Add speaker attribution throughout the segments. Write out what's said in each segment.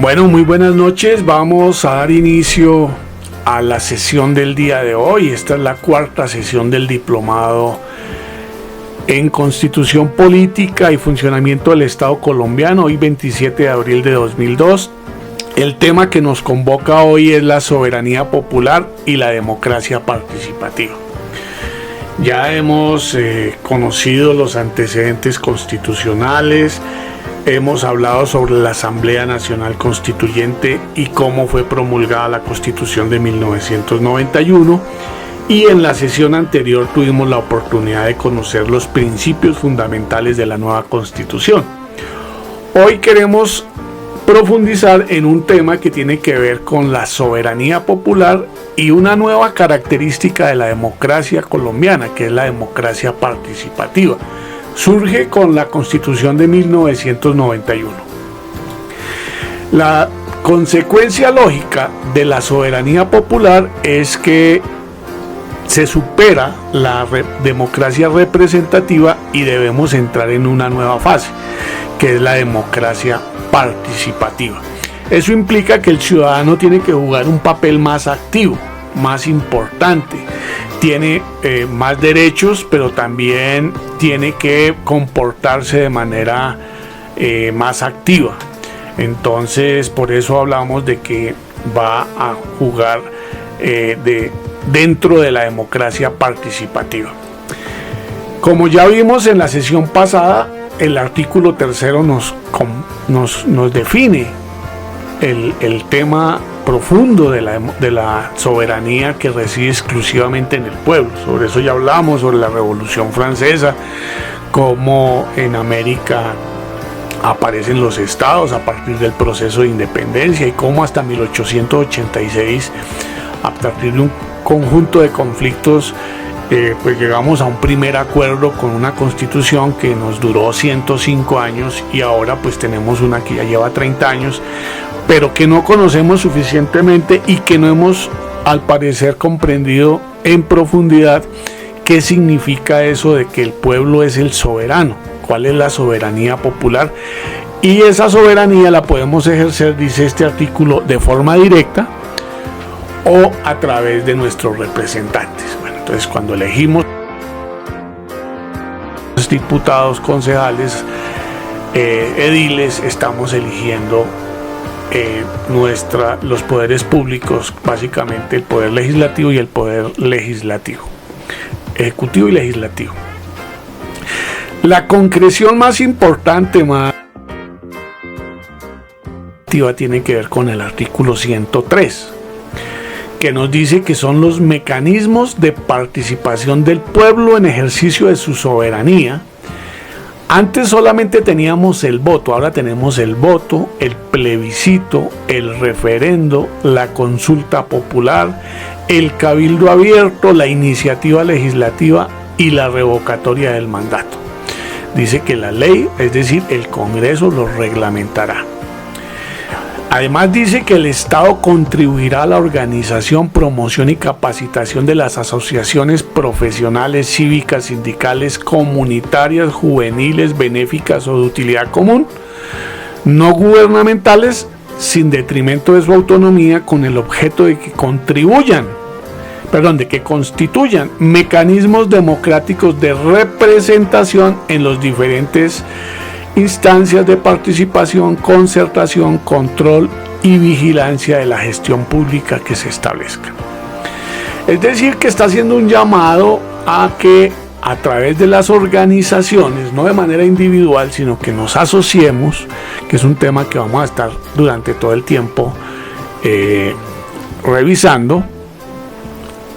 Speaker 1: Bueno, muy buenas noches. Vamos a dar inicio a la sesión del día de hoy. Esta es la cuarta sesión del diplomado en Constitución Política y Funcionamiento del Estado Colombiano, hoy 27 de abril de 2002. El tema que nos convoca hoy es la soberanía popular y la democracia participativa. Ya hemos conocido los antecedentes constitucionales, hemos hablado sobre la Asamblea Nacional Constituyente y cómo fue promulgada la Constitución de 1991, y en la sesión anterior tuvimos la oportunidad de conocer los principios fundamentales de la nueva Constitución. Hoy queremos profundizar en un tema que tiene que ver con la soberanía popular y una nueva característica de la democracia colombiana, que es la democracia participativa. Surge con la Constitución de 1991. La consecuencia lógica de la soberanía popular es que se supera la democracia representativa y debemos entrar en una nueva fase, que es la democracia participativa. Eso implica que el ciudadano tiene que jugar un papel más activo, más importante, tiene más derechos, pero también tiene que comportarse de manera más activa. Entonces, por eso hablamos de que va a jugar dentro de la democracia participativa. Como ya vimos en la sesión pasada, el artículo 3 nos define el tema profundo de la soberanía que reside exclusivamente en el pueblo. Sobre eso ya hablamos, sobre la Revolución Francesa, cómo en América aparecen los estados a partir del proceso de independencia y cómo hasta 1886, a partir de un conjunto de conflictos, pues llegamos a un primer acuerdo con una constitución que nos duró 105 años y ahora pues tenemos una que ya lleva 30 años, pero que no conocemos suficientemente y que no hemos al parecer comprendido en profundidad qué significa eso de que el pueblo es el soberano, cuál es la soberanía popular, y esa soberanía la podemos ejercer, dice este artículo, de forma directa o a través de nuestros representantes. Bueno, entonces cuando elegimos diputados, concejales, ediles, estamos eligiendo los poderes públicos, básicamente el poder legislativo y el poder legislativo, ejecutivo y legislativo. La concreción más importante, más tiene que ver con el artículo 103, que nos dice que son los mecanismos de participación del pueblo en ejercicio de su soberanía. Antes solamente teníamos el voto, ahora tenemos el voto, el plebiscito, el referendo, la consulta popular, el cabildo abierto, la iniciativa legislativa y la revocatoria del mandato. Dice que la ley, es decir, el Congreso, lo reglamentará. Además dice que el Estado contribuirá a la organización, promoción y capacitación de las asociaciones profesionales, cívicas, sindicales, comunitarias, juveniles, benéficas o de utilidad común, no gubernamentales, sin detrimento de su autonomía, con el objeto de que constituyan mecanismos democráticos de representación en los diferentes instancias de participación, concertación, control y vigilancia de la gestión pública que se establezca. Es decir, que está haciendo un llamado a que a través de las organizaciones, no de manera individual, sino que nos asociemos, que es un tema que vamos a estar durante todo el tiempo revisando,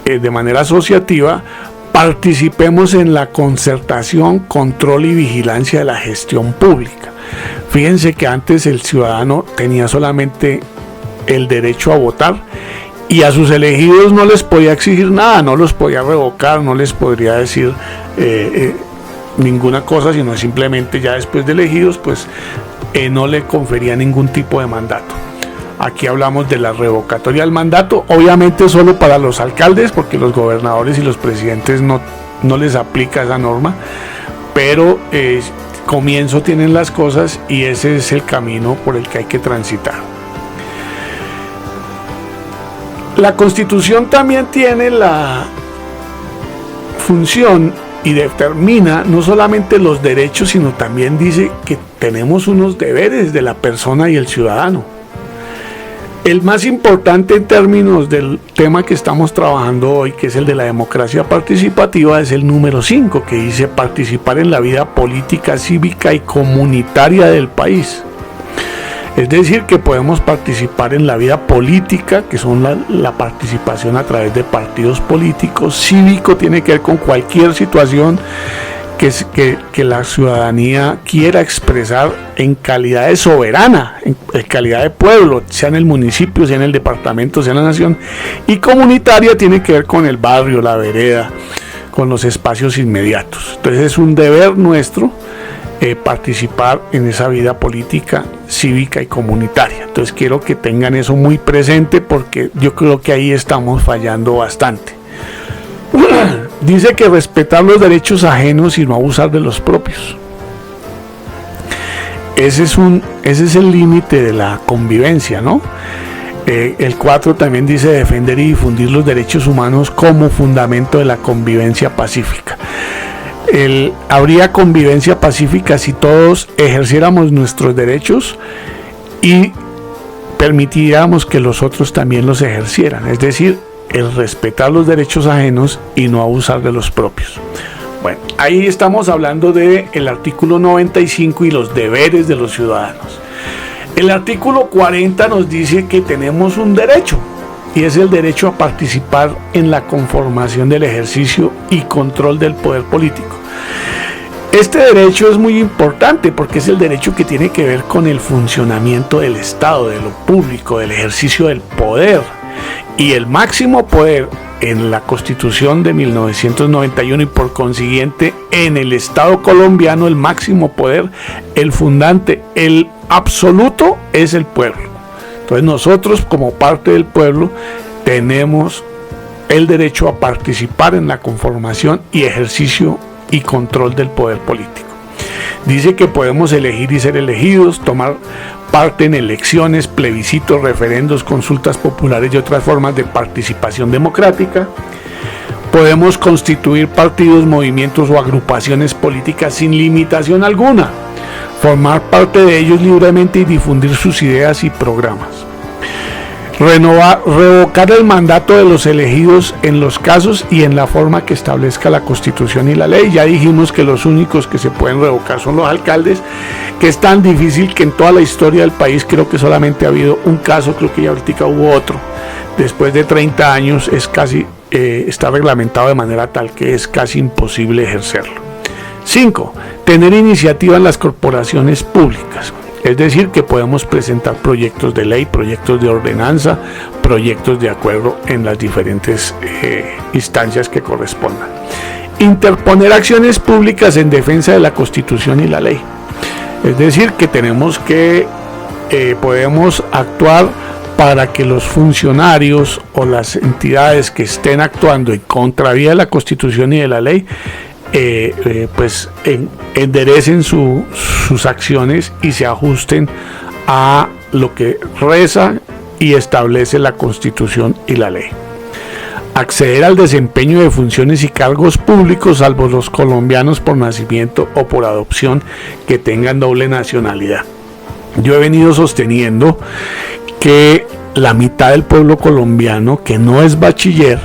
Speaker 1: de manera asociativa, participemos en la concertación, control y vigilancia de la gestión pública. Fíjense que antes el ciudadano tenía solamente el derecho a votar y a sus elegidos no les podía exigir nada, no los podía revocar, no les podría decir ninguna cosa, sino simplemente ya después de elegidos pues no le confería ningún tipo de mandato. Aquí hablamos de la revocatoria del mandato, obviamente solo para los alcaldes, porque los gobernadores y los presidentes no les aplica esa norma, pero comienzo tienen las cosas y ese es el camino por el que hay que transitar. La Constitución también tiene la función y determina no solamente los derechos, sino también dice que tenemos unos deberes de la persona y el ciudadano. El más importante en términos del tema que estamos trabajando hoy, que es el de la democracia participativa, es el número 5, que dice participar en la vida política, cívica y comunitaria del país. Es decir, que podemos participar en la vida política, que son la participación a través de partidos políticos. Cívico tiene que ver con cualquier situación que la ciudadanía quiera expresar en calidad de soberana, en calidad de pueblo, sea en el municipio, sea en el departamento, sea en la nación. Y comunitaria tiene que ver con el barrio, la vereda, con los espacios inmediatos. Entonces es un deber nuestro participar en esa vida política, cívica y comunitaria. Entonces quiero que tengan eso muy presente, porque yo creo que ahí estamos fallando bastante. Dice que respetar los derechos ajenos y no abusar de los propios. Ese es el límite de la convivencia, ¿no? El 4 también dice defender y difundir los derechos humanos como fundamento de la convivencia pacífica. Habría convivencia pacífica si todos ejerciéramos nuestros derechos y permitiéramos que los otros también los ejercieran, es decir, el respetar los derechos ajenos y no abusar de los propios. Bueno, ahí estamos hablando del artículo 95 y los deberes de los ciudadanos. El artículo 40 nos dice que tenemos un derecho, y es el derecho a participar en la conformación del ejercicio y control del poder político. Este derecho es muy importante porque es el derecho que tiene que ver con el funcionamiento del Estado, de lo público, del ejercicio del poder. Y el máximo poder en la Constitución de 1991 y por consiguiente en el Estado colombiano, el máximo poder, el fundante, el absoluto, es el pueblo. Entonces nosotros, como parte del pueblo, tenemos el derecho a participar en la conformación y ejercicio y control del poder político. Dice que podemos elegir y ser elegidos, tomar parte en elecciones, plebiscitos, referendos, consultas populares y otras formas de participación democrática. Podemos constituir partidos, movimientos o agrupaciones políticas sin limitación alguna, formar parte de ellos libremente y difundir sus ideas y programas. Revocar el mandato de los elegidos en los casos y en la forma que establezca la Constitución y la ley. Ya dijimos que los únicos que se pueden revocar son los alcaldes, que es tan difícil que en toda la historia del país creo que solamente ha habido un caso, creo que ya ahorita hubo otro. Después de 30 años está reglamentado de manera tal que es casi imposible ejercerlo. 5. Tener iniciativa en las corporaciones públicas. Es decir, que podemos presentar proyectos de ley, proyectos de ordenanza, proyectos de acuerdo en las diferentes instancias que correspondan. Interponer acciones públicas en defensa de la Constitución y la ley. Es decir, que podemos actuar para que los funcionarios o las entidades que estén actuando en contravía de la Constitución y de la ley pues enderecen sus acciones y se ajusten a lo que reza y establece la Constitución y la ley. Acceder al desempeño de funciones y cargos públicos, salvo los colombianos por nacimiento o por adopción que tengan doble nacionalidad. Yo he venido sosteniendo que la mitad del pueblo colombiano que no es bachiller,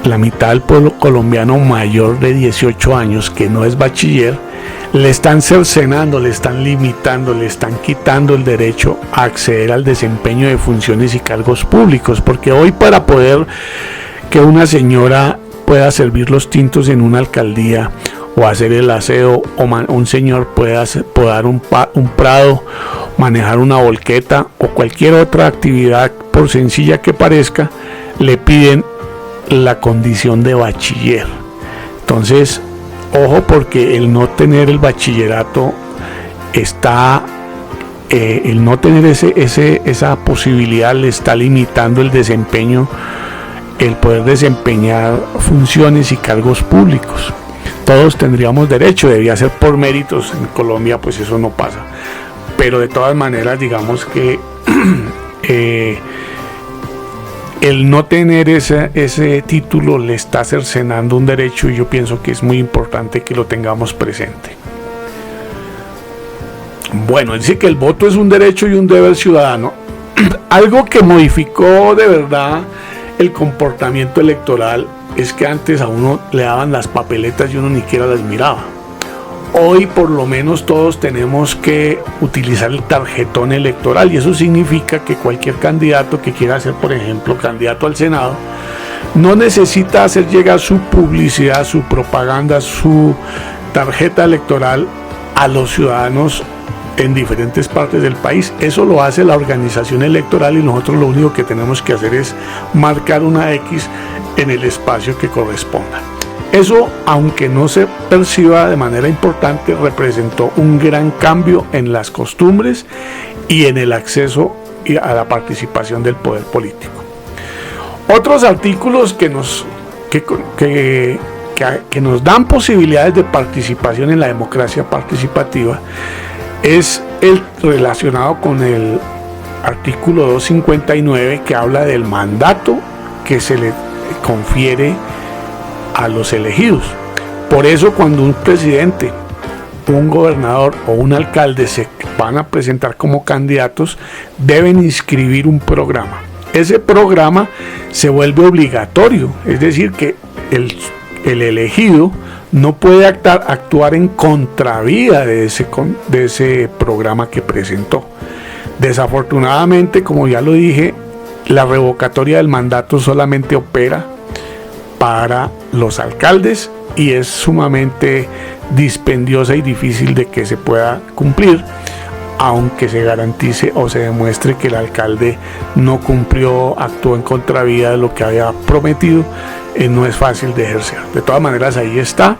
Speaker 1: la mitad del pueblo colombiano mayor de 18 años que no es bachiller, le están cercenando, le están limitando, le están quitando el derecho a acceder al desempeño de funciones y cargos públicos, porque hoy para poder que una señora pueda servir los tintos en una alcaldía o hacer el aseo, o un señor pueda podar un prado, manejar una volqueta o cualquier otra actividad, por sencilla que parezca, le piden la condición de bachiller. Entonces, ojo, porque el no tener el bachillerato el no tener esa posibilidad le está limitando el desempeño, el poder desempeñar funciones y cargos públicos. Todos tendríamos derecho, debería ser por méritos. En Colombia pues eso no pasa, pero de todas maneras digamos que el no tener ese título le está cercenando un derecho, y yo pienso que es muy importante que lo tengamos presente. Bueno, dice que el voto es un derecho y un deber ciudadano. Algo que modificó de verdad el comportamiento electoral es que antes a uno le daban las papeletas y uno ni siquiera las miraba. Hoy por lo menos todos tenemos que utilizar el tarjetón electoral, y eso significa que cualquier candidato que quiera ser, por ejemplo, candidato al Senado, no necesita hacer llegar su publicidad, su propaganda, su tarjeta electoral a los ciudadanos en diferentes partes del país. Eso lo hace la organización electoral, y nosotros lo único que tenemos que hacer es marcar una X en el espacio que corresponda. Eso, aunque no se perciba de manera importante, representó un gran cambio en las costumbres y en el acceso a la participación del poder político. Otros artículos que nos dan posibilidades de participación en la democracia participativa es el relacionado con el artículo 259, que habla del mandato que se le confiere a los elegidos. Por eso, cuando un presidente, un gobernador o un alcalde se van a presentar como candidatos, deben inscribir un programa. Ese programa se vuelve obligatorio, es decir, que el elegido no puede actuar en contravía de ese programa que presentó. Desafortunadamente, como ya lo dije, la revocatoria del mandato solamente opera para los alcaldes, y es sumamente dispendiosa y difícil de que se pueda cumplir, aunque se garantice o se demuestre que el alcalde no cumplió, actuó en contravía de lo que había prometido. No es fácil de ejercer. De todas maneras, ahí está.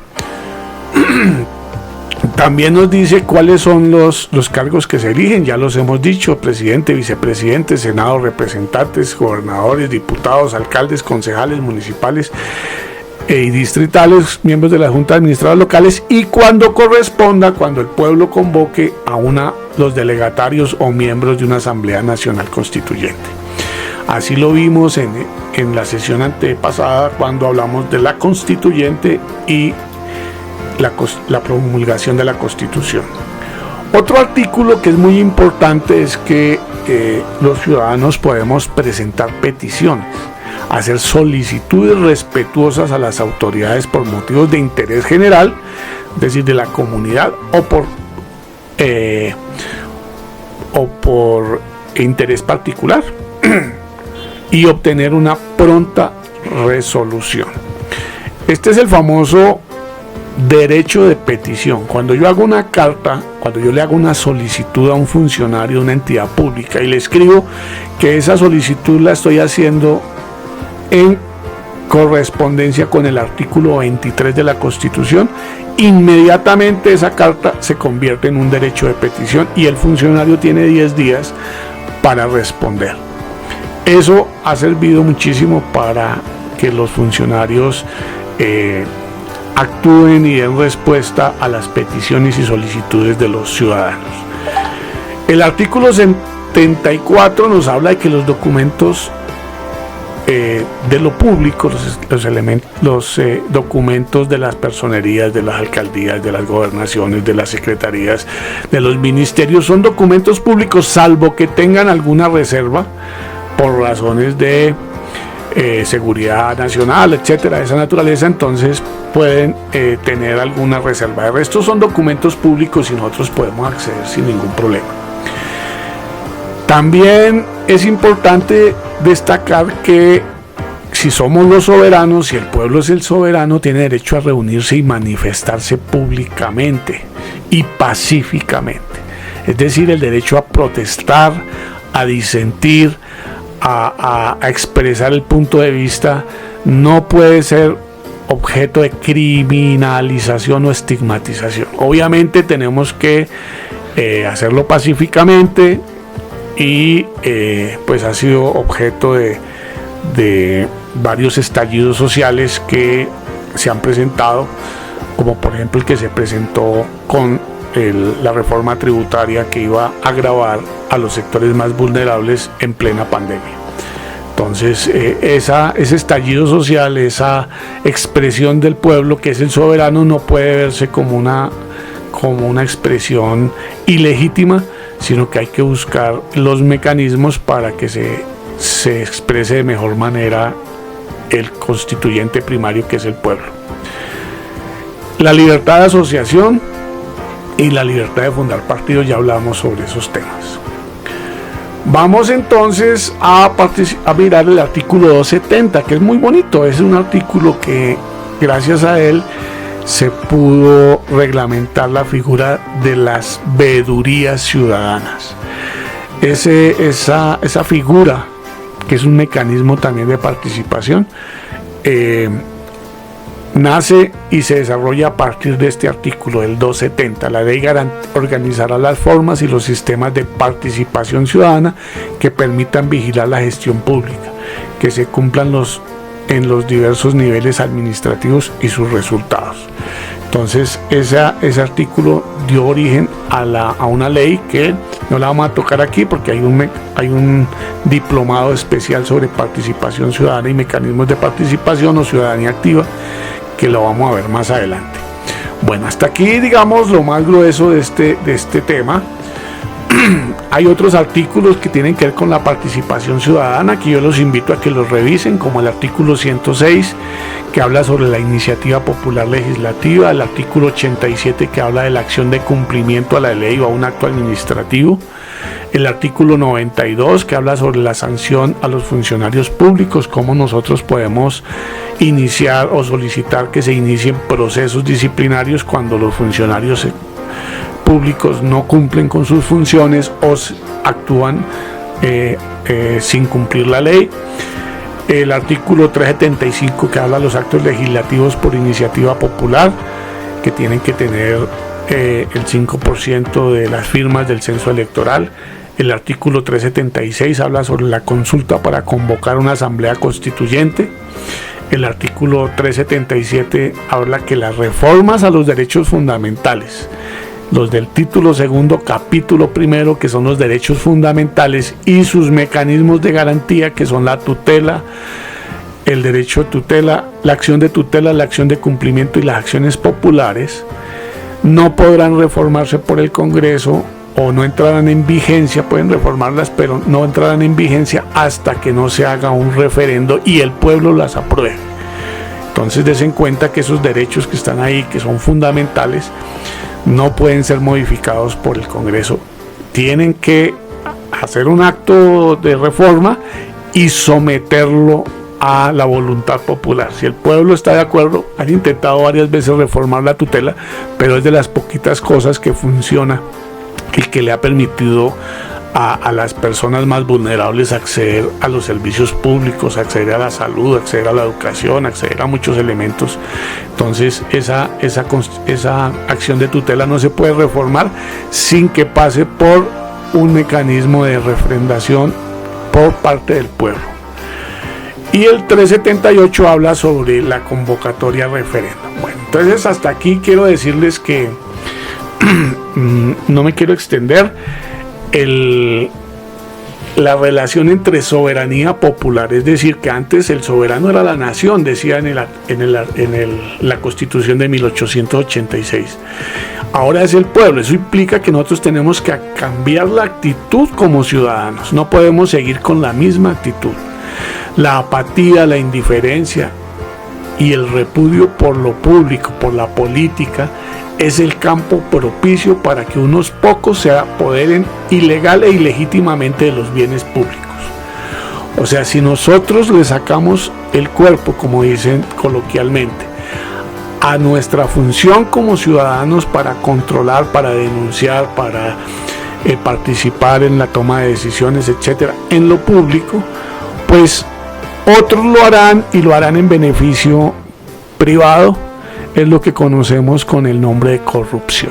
Speaker 1: También nos dice cuáles son los cargos que se eligen. Ya los hemos dicho: presidente, vicepresidente, senado, representantes, gobernadores, diputados, alcaldes, concejales municipales y distritales, miembros de las juntas administradoras locales, y cuando corresponda, cuando el pueblo convoque a los delegatarios o miembros de una asamblea nacional constituyente. Así lo vimos en la sesión antepasada, cuando hablamos de la constituyente y la promulgación de la Constitución. Otro artículo que es muy importante es que los ciudadanos podemos presentar peticiones, hacer solicitudes respetuosas a las autoridades por motivos de interés general, es decir, de la comunidad, o por interés particular, y obtener una pronta resolución. Este es el famoso derecho de petición. Cuando yo hago una carta, cuando yo le hago una solicitud a un funcionario de una entidad pública y le escribo que esa solicitud la estoy haciendo en correspondencia con el artículo 23 de la Constitución, inmediatamente esa carta se convierte en un derecho de petición y el funcionario tiene 10 días para responder. Eso ha servido muchísimo para que los funcionarios actúen y den respuesta a las peticiones y solicitudes de los ciudadanos. El artículo 74 nos habla de que los documentos de lo público, los documentos de las personerías, de las alcaldías, de las gobernaciones, de las secretarías, de los ministerios, son documentos públicos, salvo que tengan alguna reserva por razones de seguridad nacional, etcétera, de esa naturaleza. Entonces pueden tener alguna reserva. De resto son documentos públicos y nosotros podemos acceder sin ningún problema. También es importante destacar que si somos los soberanos, si el pueblo es el soberano, tiene derecho a reunirse y manifestarse públicamente y pacíficamente. Es decir, el derecho a protestar, a disentir, a expresar el punto de vista, no puede ser objeto de criminalización o estigmatización. Obviamente tenemos que hacerlo pacíficamente, y pues ha sido objeto de varios estallidos sociales que se han presentado, como por ejemplo el que se presentó con la reforma tributaria que iba a agravar a los sectores más vulnerables en plena pandemia. Entonces, ese estallido social, esa expresión del pueblo que es el soberano, no puede verse como una expresión ilegítima, sino que hay que buscar los mecanismos para que se exprese de mejor manera el constituyente primario, que es el pueblo. La libertad de asociación y la libertad de fundar partidos, ya hablamos sobre esos temas. Vamos entonces a mirar el artículo 270, que es muy bonito. Es un artículo que gracias a él se pudo reglamentar la figura de las veedurías ciudadanas. Esa figura, que es un mecanismo también de participación, nace y se desarrolla a partir de este artículo, el 270. La ley organizará las formas y los sistemas de participación ciudadana que permitan vigilar la gestión pública, que se cumplan en los diversos niveles administrativos y sus resultados. Entonces ese artículo dio origen a una ley que no la vamos a tocar aquí porque hay un diplomado especial sobre participación ciudadana y mecanismos de participación o ciudadanía activa, que lo vamos a ver más adelante. Bueno, hasta aquí, digamos, lo más grueso de este tema. Hay otros artículos que tienen que ver con la participación ciudadana, que yo los invito a que los revisen, como el artículo 106, que habla sobre la iniciativa popular legislativa, el artículo 87, que habla de la acción de cumplimiento a la ley o a un acto administrativo, el artículo 92, que habla sobre la sanción a los funcionarios públicos, cómo nosotros podemos iniciar o solicitar que se inicien procesos disciplinarios cuando los funcionarios públicos no cumplen con sus funciones o actúan sin cumplir la ley. El artículo 375, que habla de los actos legislativos por iniciativa popular, que tienen que tener el 5% de las firmas del censo electoral. El artículo 376 habla sobre la consulta para convocar una asamblea constituyente. El artículo 377 habla que las reformas a los derechos fundamentales, los del título segundo, capítulo primero, que son los derechos fundamentales, y sus mecanismos de garantía, que son la tutela, el derecho de tutela, la acción de tutela, la acción de cumplimiento y las acciones populares, no podrán reformarse por el Congreso o no entrarán en vigencia. Pueden reformarlas, pero no entrarán en vigencia hasta que no se haga un referendo y el pueblo las apruebe. Entonces, des en cuenta que esos derechos que están ahí, que son fundamentales, no pueden ser modificados por el Congreso. Tienen que hacer un acto de reforma y someterlo a la voluntad popular. Si el pueblo está de acuerdo, han intentado varias veces reformar la tutela, pero es de las poquitas cosas que funciona y que le ha permitido a las personas más vulnerables acceder a los servicios públicos, acceder a la salud, acceder a la educación, acceder a muchos elementos. Entonces esa acción de tutela no se puede reformar sin que pase por un mecanismo de refrendación por parte del pueblo. Y el 378 habla sobre la convocatoria a referéndum. Bueno, entonces hasta aquí quiero decirles que no me quiero extender. La relación entre soberanía popular, es decir, que antes el soberano era la nación, decía en la Constitución de 1886. Ahora es el pueblo. Eso implica que nosotros tenemos que cambiar la actitud como ciudadanos. No podemos seguir con la misma actitud. La apatía, la indiferencia y el repudio por lo público, por la política, es el campo propicio para que unos pocos se apoderen ilegal e ilegítimamente de los bienes públicos. O sea, si nosotros le sacamos el cuerpo, como dicen coloquialmente, a nuestra función como ciudadanos para controlar, para denunciar, para participar en la toma de decisiones, etcétera, en lo público, pues otros lo harán y lo harán en beneficio privado. Es lo que conocemos con el nombre de corrupción.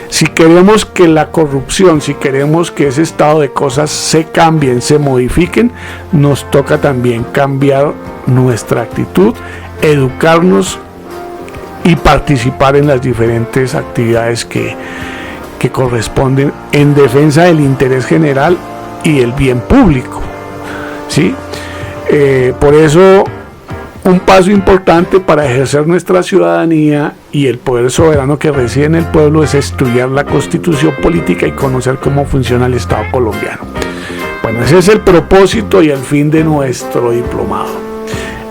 Speaker 1: Si queremos que la corrupción, si queremos que ese estado de cosas se cambien, se modifiquen, nos toca también cambiar nuestra actitud, educarnos y participar en las diferentes actividades que corresponden en defensa del interés general y el bien público, ¿sí? Por eso, un paso importante para ejercer nuestra ciudadanía y el poder soberano que reside en el pueblo es estudiar la Constitución política y conocer cómo funciona el Estado colombiano. Bueno, ese es el propósito y el fin de nuestro diplomado.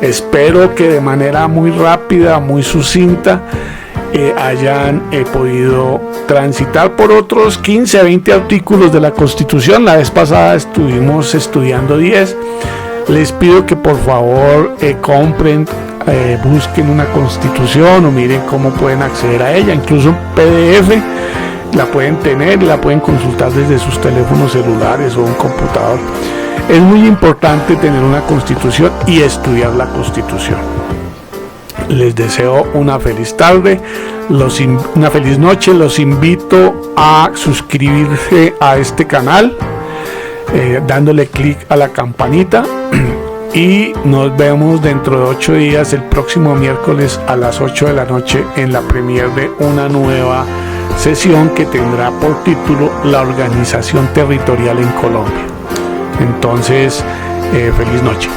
Speaker 1: Espero que de manera muy rápida, muy sucinta, hayan podido transitar por otros 15 a 20 artículos de la Constitución. La vez pasada estuvimos estudiando 10. Les pido que por favor compren, busquen una Constitución o miren cómo pueden acceder a ella, incluso en PDF la pueden tener, la pueden consultar desde sus teléfonos celulares o un computador. Es muy importante tener una Constitución y estudiar la Constitución. Les deseo una feliz tarde, una feliz noche. Los invito a suscribirse a este canal, dándole clic a la campanita, y nos vemos dentro de 8 días, el próximo miércoles a las 8 de la noche, en la premier de una nueva sesión que tendrá por título La organización territorial en Colombia. Entonces, feliz noche.